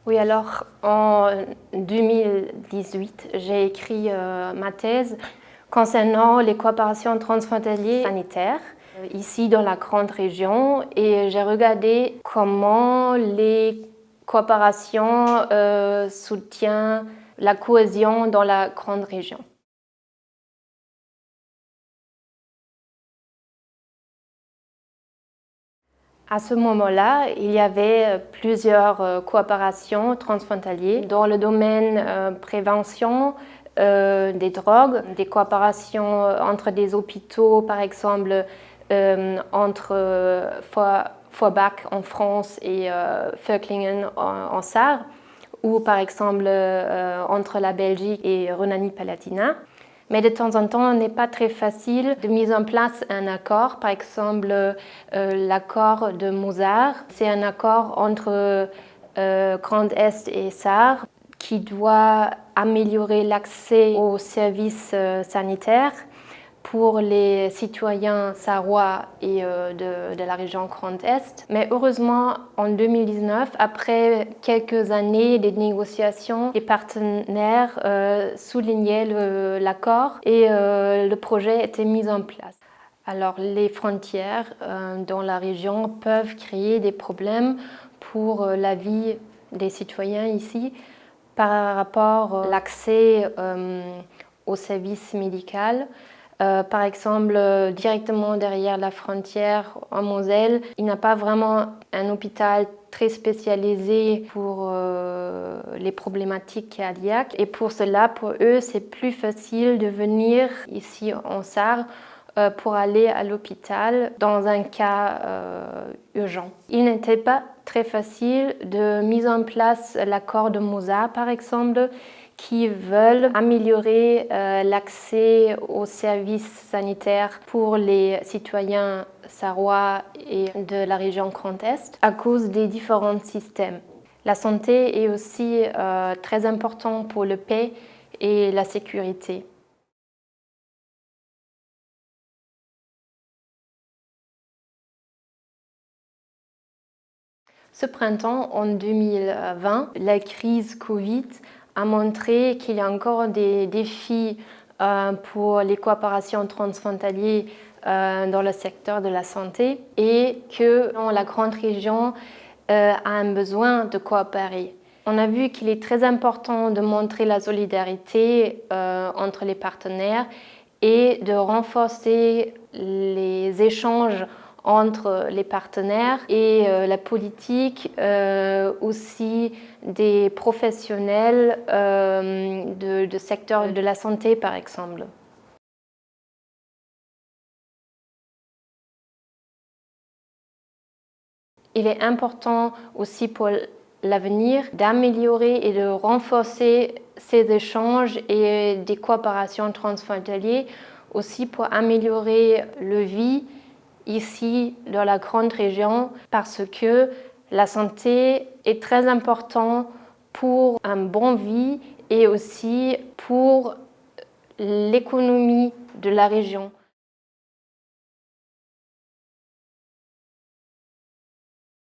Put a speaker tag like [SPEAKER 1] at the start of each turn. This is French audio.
[SPEAKER 1] Oui, alors en 2018, j'ai écrit ma thèse concernant les coopérations transfrontalières sanitaires ici dans la grande région et j'ai regardé comment les coopérations soutiennent la cohésion dans la grande région. À ce moment-là, il y avait plusieurs coopérations transfrontalières dans le domaine prévention des drogues, des coopérations entre des hôpitaux, par exemple entre Forbach en France et Völklingen en Sarre, ou par exemple entre la Belgique et Rhénanie-Palatinat. Mais de temps en temps, ce n'est pas très facile de mettre en place un accord. Par exemple, l'accord de Mosar, c'est un accord entre Grand Est et Sarre qui doit améliorer l'accès aux services sanitaires pour les citoyens sarrois et de la région Grand Est. Mais heureusement, en 2019, après quelques années de négociations, les partenaires soulignaient l'accord et le projet était mis en place. Alors, les frontières dans la région peuvent créer des problèmes pour la vie des citoyens ici par rapport à l'accès aux services médicaux. Par exemple, directement derrière la frontière en Moselle, il n'y a pas vraiment un hôpital très spécialisé pour les problématiques cardiaques. Et pour cela, pour eux, c'est plus facile de venir ici en Sarre pour aller à l'hôpital dans un cas urgent. Il n'était pas très facile de mettre en place l'accord de Mosar, par exemple, qui veulent améliorer l'accès aux services sanitaires pour les citoyens sarrois et de la région Grand Est à cause des différents systèmes. La santé est aussi très importante pour la paix et la sécurité. Ce printemps, en 2020, la crise Covid a montré qu'il y a encore des défis pour les coopérations transfrontalières dans le secteur de la santé et que la grande région a un besoin de coopérer. On a vu qu'il est très important de montrer la solidarité entre les partenaires et de renforcer les échanges entre les partenaires et la politique, aussi des professionnels de secteur de la santé, par exemple. Il est important aussi pour l'avenir d'améliorer et de renforcer ces échanges et des coopérations transfrontalières, aussi pour améliorer la vie ici dans la grande région parce que la santé est très importante pour une bonne vie et aussi pour l'économie de la région.